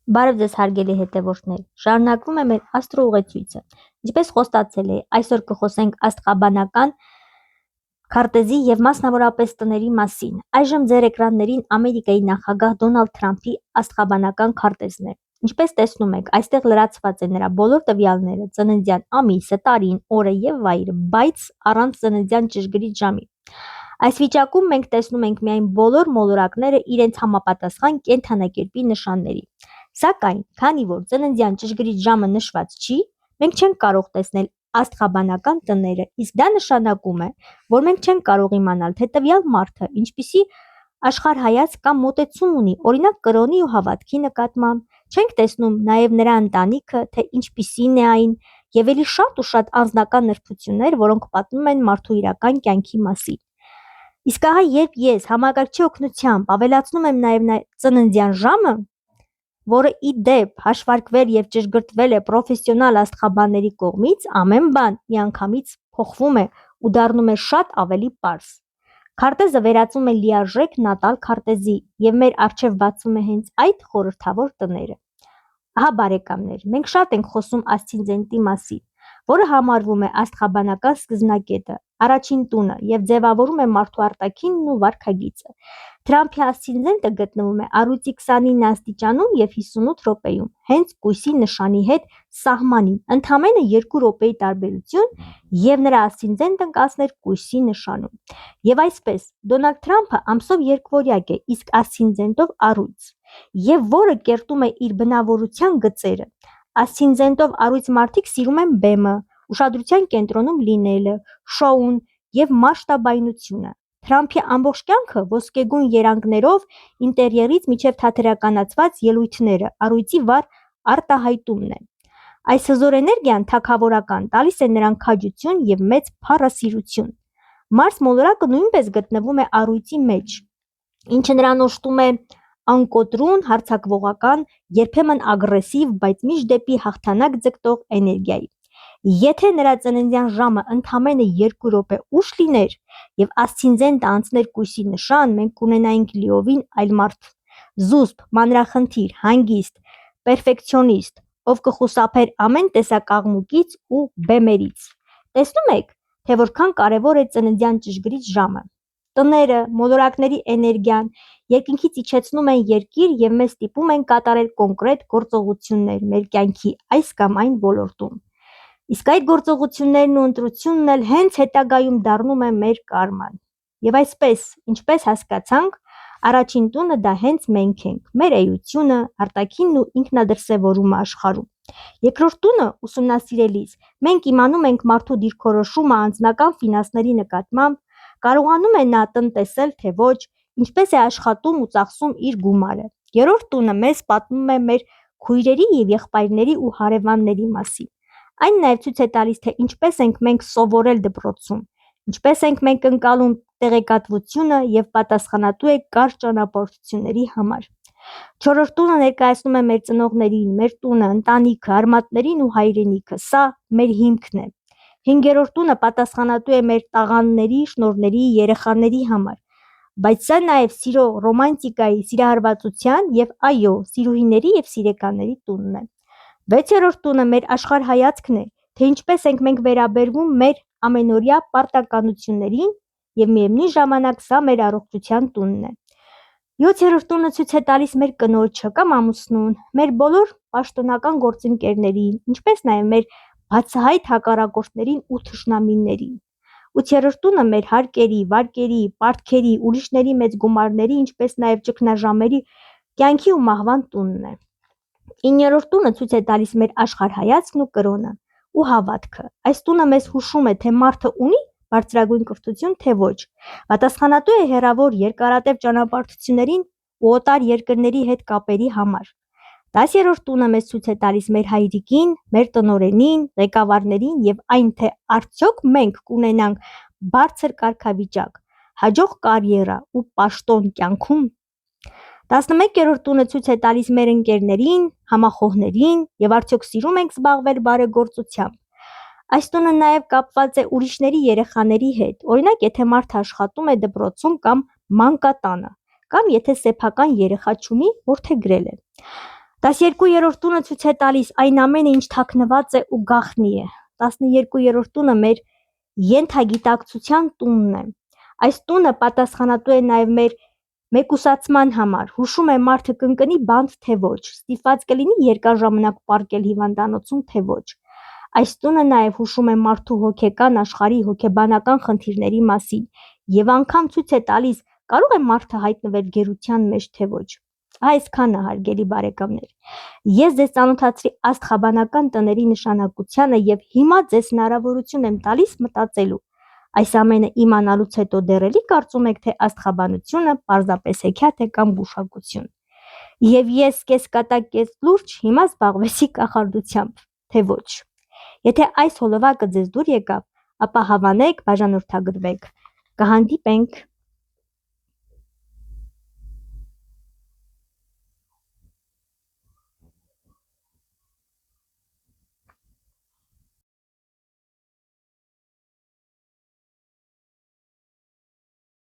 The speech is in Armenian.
Բարև ձեզ հարգելի հետևորդներ, շարունակվում է մեր աստրոուղեցույցը, ինչպես խոստացել է, այսօր կխոսենք աստղաբանական քարտեզի և մասնավորապես տների մասին, այժմ ձեր էկրաններին Ամերիկայի նախագահ Դոնալդ Թրամփի աստղաբանական քարտեզն է, ինչպես տեսնում եք, այստեղ լրացված է նրա բոլոր տվյալները, ծննդյան ամիսը, տարին, օրը և վայրը, բայց առանց ծննդյան ճշգրիտ ժամի։ Այս վիճակում մենք տեսնում ենք միայն բոլոր մոլորակները իրենց համապատասխան կենդանակերպի նշանների։ Սակայն, քանի որ ծննդյան ճշգրիտ ժամը նշված չի, մենք չենք կարող տեսնել աստղաբանական տները, իսկ դա նշանակում է, որ մենք չենք կարող իմանալ, թե տվյալ մարդը ինչպիսի աշխարհայացք կամ մոտեցում ունի, օրինակ կրոնի ու հավատքի նկատմամբ, չենք տեսնում նաև նրա ընտանիքը, թե ինչպիսին է այն, եւ ելի շատ ու շատ անձնական նրբություններ, որոնք պատմում են մարդու իրական կյանքի մասին։ Իսկ ահա երբ ես համակարգչի օգնությամբ ավելացնում եմ նաև ծննդյան ժամը, որը ի դեպ հաշվարկվել եւ ճշգրտվել է պրոֆեսիոնալ աստղաբանների կողմից, ամեն բան միանգամից փոխվում է ու դառնում է շատ ավելի պարզ։ Քարտեզը վերածվում է լիարժեք նատալ քարտեզի եւ մեր առջեւ բացվում է հենց այդ խորհրդավոր տները։ Ահա բարեկամներ, մենք շատ ենք խոսում ասցենդենտի մասին, որը համարվում է աստղաբանական սկզբնակետը, առաջին տունը եւ ձևավորում է մարդու արտաքինն ու վարքագիծը։ Թրամփի ասցենդենտը գտնվում է առույցի 29 աստիճանում եւ 58 րոպեում, հենց կույսի նշանի հետ սահմանին, ընդամենը 2 րոպեի տարբերություն եւ նրա ասցենդենտը կասներ կույսի նշանում։ Եվ այսպես, Դոնալդ Թրամփը ամսով երկվորյակ է, իսկ ասցենդենտով առույց, եւ որը կերտում է իր բնավորության գծերը։ Ասցենդենտով առույց մարդիկ սիրում են բեմը, ուշադրության կենտրոնում լինելը, շոուն եւ մասշտաբայնությունը։ Թրամփի ամբողջ կյանքը ոսկեգույն երանգներով, ինտերիերից մինչև թատերականացված ելույթները, առույցի վառ արտահայտումն է։ Այս հզոր էներգիան թագավորական տալիս է նրան քաջություն եւ մեծ փառասիրություն։ Մարս մոլորակը նույնպես գտնվում է առույցի մեջ, ինչը նրան օժտում է անկոտրուն, հարձակվողական, երբեմն ագրեսիվ, բայց միշտ դեպի հաղթանակ ձգտող էներգիայի։ Եթե նրա ծննդյան ժամը ընդամենը 2 րոպե ուշ լիներ եւ ասցենդենտը անցներ կույսի նշան, մենք կունենայինք լիովին այլ մարդ, զուսպ, մանրախնդիր, հանգիստ, պերֆեկցիոնիստ, ով կխուսափեր ամեն տեսակ աղմուկից ու բեմերից։ Տեսնում եք, թե որքան կարևոր է ծննդյան ճշգրիտ ժամը։ Տները, մոլորակների էներգիան երկինքից իջեցնում են երկիր եւ մեզ ստիպում են կատարել կոնկրետ գործողություններ մեր կյանքի այս կամ այն ոլորտում։ Իսկ այդ գործողություններն ու ընտրությունն էլ հենց հետագայում դառնում է մեր կարման։ Եվ այսպես, ինչպես հասկացանք, առաջին տունը դա հենց մենք ենք, մեր էությունը, արտաքինն ու ինքնադրսևորումը աշխարհում։ Երկրորդ տունը ուսումնասիրելիս մենք իմանում ենք մարդու դիրքորոշումը անձնական ֆինանսների նկատմամբ, կարողանում է նա տնտեսել թե ոչ, ինչպես է աշխատում ու ծախսում իր գումարը։ Երրորդ տունը մեզ պատմում է մեր քույրերի եւ եղբայրների ու հարևանների մասին։ Այն նաև ցույց է տալիս, թե ինչպես ենք մենք սովորել դպրոցում, ինչպես ենք մենք ընկալում տեղեկատվությունը եւ պատասխանատու է կարճ ճանապարհորդությունների համար։ Չորրորդ տունը ներկայացնում է մեր ծնողներին, մեր տունը, ընտանիքը, արմատներին ու հայրենիքը, սա մեր հիմքն է։ Հինգերորդ տունը պատասխանատու է մեր տաղանդների, շնորհների, երեխաների համար, բայց սա նաև սիրո, ռոմանտիկայի, սիրահարվածության եւ այո, սիրուհիների եւ սիրեկանների տունն է։ Վեցերորդ տունը մեր աշխարհայացքն է, թե ինչպես ենք մենք վերաբերվում մեր ամենօրյա պարտականություններին եւ միևնույն ժամանակ սա մեր առողջության տունն է։ 7-րդ տունը ցույց է տալիս մեր կնոջը կամ ամուսնուն, մեր բոլոր պաշտոնական գործընկերներին, ինչպես նաև մեր բացահայտ հակառակորդներին ու թշնամիներին։ 8-րդ տունը մեր հարկերի, վարկերի, պարտքերի, ուրիշների մեծ գումարների, ինչպես նաև ճգնաժամերի, կյանքի ու մահվան տունն է։ 9-րդ տունը ցույց է տալիս մեր աշխարհայացքն ու կրոնը ու հավատքը։ Այս տունը մեզ հուշում է, թե մարդը ունի բարձրագույն կրթություն, թե ոչ, պատասխանատու է հեռավոր երկարատև ճանապարհորդություններին ու օտար երկրների հետ կապերի համար։ 10-րդ տունը մեզ ցույց է տալիս մեր հայրիկին, մեր տնօրենին, ղեկավարներին եւ այն, թե արդյոք մենք կունենանք բարձր կարգավիճակ, հաջող կարիերա ու պաշտոն կյանքում։ 11-րդ տունը ցույց է տալիս մեր ընկերներին, համախոհներին եւ արդյոք սիրում ենք զբաղվել բարեգործությամբ։ Այս տունը նաև կապված է ուրիշների երեխաների հետ, օրինակ եթե մարդը աշխատում է դպրոցում կամ մանկատանը, կամ եթե սեփական երեխա չունի, որդեգրել է։ 12-րդ տունը ցույց է տալիս այն ամենը, ինչ թաքնված է ու գաղտնի է։ 12-րդ տունը մեր ենթագիտակցության տունն է։ Այս տունը պատասխանատու է նաև մեր մեկուսացման համար, հուշում է մարդը կընկնի բանտ թե ոչ, ստիպված կլինի երկար ժամանակ պառկել հիվանդանոցում թե ոչ։ Այս տունը նաև հուշում է մարդու հոգեկան աշխարհի հոգեբանական խնդիրների մասին եւ անգամ ցույց է տալիս կարող է մարդը հայտնվել գերության մեջ թե ոչ։ Այսքանը, հարգելի բարեկամներ, ես ձեզ ծանոթացրի աստղաբանական տների նշանակությանը եւ հիմա ձեզ հնարավորություն եմ տալիս մտածելու։ Այս ամենը իմանալուց հետո դեռ էլի կարծում եք, թե աստղաբանությունը պարզապես հեքիաթ է կամ գուշակություն։ Եվ ես կեսկատակ կես լուրջ հիմա զբաղվեցի կախարդությամբ, թե ոչ։ Եթե այս հոլովակը ձեզ դուր եկավ, ապա հավանեք, բաժանորդագրվեք։ Կհանդիպենք։